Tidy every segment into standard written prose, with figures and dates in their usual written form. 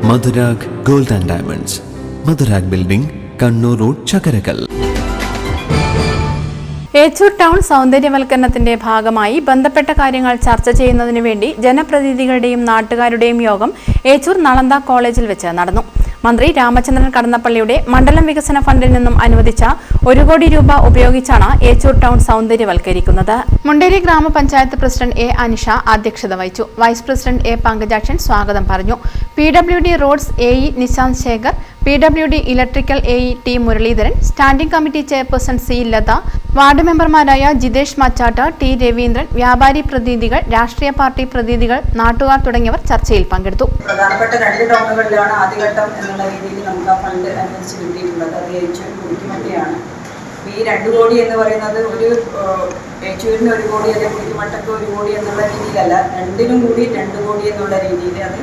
Madhurag gold and diamonds, Madhurag building, Kannur road, Chakkarakal. Echur town സൗന്ദര്യവൽക്കരണത്തിന്റെ ഭാഗമായി ബന്ധപ്പെട്ട കാര്യങ്ങൾ ചർച്ച ചെയ്യുന്നതിനു വേണ്ടി ജനപ്രതിനിധികളുടെയും നാട്ടുകാരുടെയും യോഗം ഏച്ചൂർ നളന്ദ കോളേജിൽ വെച്ച് നടന്നു. മന്ത്രി രാമചന്ദ്രൻ കടന്നപ്പള്ളിയുടെ മണ്ഡലം വികസന ഫണ്ടിൽ നിന്നും അനുവദിച്ച 1 കോടി രൂപ ഉപയോഗിച്ചാണ് ഏച്ചൂർ ടൗൺ സൗന്ദര്യവൽക്കരിക്കുന്നത്. മുണ്ടേരി ഗ്രാമപഞ്ചായത്ത് പ്രസിഡന്റ് എ അനിഷ അധ്യക്ഷത വഹിച്ചു. വൈസ് പ്രസിഡന്റ് എ പങ്കജാക്ഷൻ സ്വാഗതം പറഞ്ഞു. PWD roads AE Nishanth Shekhar, PWD electrical AE T Muraleedharan, standing committee chairperson C Latha, ward മെമ്പർമാരായ ജിതേഷ് മച്ചാട്ട്, ടി രവീന്ദ്രൻ, വ്യാപാരി പ്രതിനിധികൾ, രാഷ്ട്രീയ പാർട്ടി പ്രതിനിധികൾ, നാട്ടുകാർ തുടങ്ങിയവർ ചർച്ചയിൽ പങ്കെടുത്തു. പ്രധാനപ്പെട്ട 2 ടൗണുകളിലാണ് ആദ്യഘട്ടം എന്നുള്ള രീതിയിൽ നമുക്ക് ആ ഫണ്ട് അനുവദിച്ച് കിട്ടിയിട്ടുള്ളത്. അത് ഏച്ചൂർ കുടിക്കുമട്ടിയാണ്. ഈ 2 കോടി എന്ന് പറയുന്നത് ഒരു ഏച്ചൂരിന് 1 കോടി അല്ലെങ്കിൽ കുടിക്കുമട്ടക്ക് 1 കോടി എന്നുള്ള രീതിയിലല്ല, രണ്ടിനും കൂടി 2 കോടി എന്നുള്ള രീതിയിൽ. അത്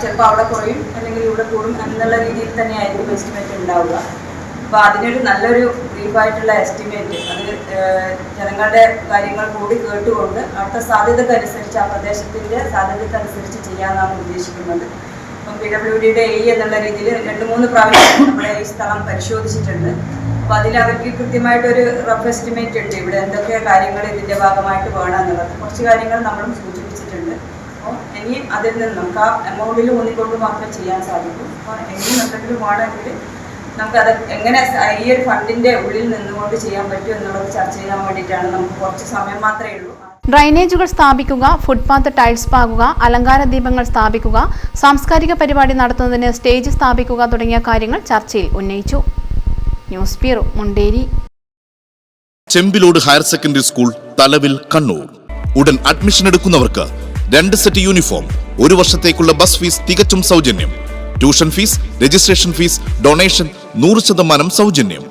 ചിലപ്പോൾ അവിടെ കുറയും അല്ലെങ്കിൽ ഇവിടെ കൂടും എന്നുള്ള രീതിയിൽ തന്നെയായിരിക്കും എസ്റ്റിമേറ്റ് ഉണ്ടാവുക. അപ്പോൾ അതിനൊരു നല്ലൊരു ബ്രീഫായിട്ടുള്ള എസ്റ്റിമേറ്റ്, അത് ജനങ്ങളുടെ കാര്യങ്ങൾ കൂടി കേട്ടുകൊണ്ട് അവിടുത്തെ സാധ്യതക്കനുസരിച്ച്, ആ പ്രദേശത്തിൻ്റെ സാധ്യതക്കനുസരിച്ച് ചെയ്യാനാണ് ഉദ്ദേശിക്കുന്നത്. അപ്പം PWDയുടെ AE എന്നുള്ള രീതിയിൽ 2-3 പ്രാവശ്യം നമ്മുടെ ഈ സ്ഥലം പരിശോധിച്ചിട്ടുണ്ട്. അപ്പോൾ അതിൽ അവർക്ക് കൃത്യമായിട്ടൊരു റഫ് എസ്റ്റിമേറ്റ് ഉണ്ട്, ഇവിടെ എന്തൊക്കെ കാര്യങ്ങൾ ഇതിൻ്റെ ഭാഗമായിട്ട് വേണം എന്നുള്ളത്. കുറച്ച് കാര്യങ്ങൾ നമ്മളും സൂചിപ്പിച്ചിട്ടുണ്ട്. അപ്പോൾ ഇനിയും അതിൽ നിന്ന് നമുക്ക് ആ എമൗണ്ടിൽ ഊന്നിക്കൊണ്ട് മാത്രമേ ചെയ്യാൻ സാധിക്കൂ. അപ്പോൾ ഇനിയും എന്തെങ്കിലും വേണമെങ്കിൽ നമുക്കത് എങ്ങനെ ഈ ഒരു ഫണ്ടിൻ്റെ ഉള്ളിൽ നിന്നുകൊണ്ട് ചെയ്യാൻ പറ്റും എന്നുള്ളത് ചർച്ച ചെയ്യാൻ വേണ്ടിയിട്ടാണ്. നമുക്ക് കുറച്ച് സമയം മാത്രമേ ഉള്ളൂ. ഡ്രൈനേജുകൾ സ്ഥാപിക്കുക, ഫുട്പാത്ത് ടൈൽസ് പാകുക, അലങ്കാര ദീപങ്ങൾ സ്ഥാപിക്കുക, സാംസ്കാരിക പരിപാടി നടത്തുന്നതിന് സ്റ്റേജ് സ്ഥാപിക്കുക തുടങ്ങിയ കാര്യങ്ങൾ ചർച്ചയിൽ ഉന്നയിച്ചു. News bureau, Munderi. Chembilode higher secondary school, Thalavil, Kannur. ഉടൻ അഡ്മിഷൻ എടുക്കുന്നവർക്ക് 2 സെറ്റ് യൂണിഫോം, 1 വർഷത്തേക്കുള്ള ബസ് ഫീസ് തികച്ചും സൗജന്യം. Tuition fees, registration fees, donation 100% സൗജന്യം.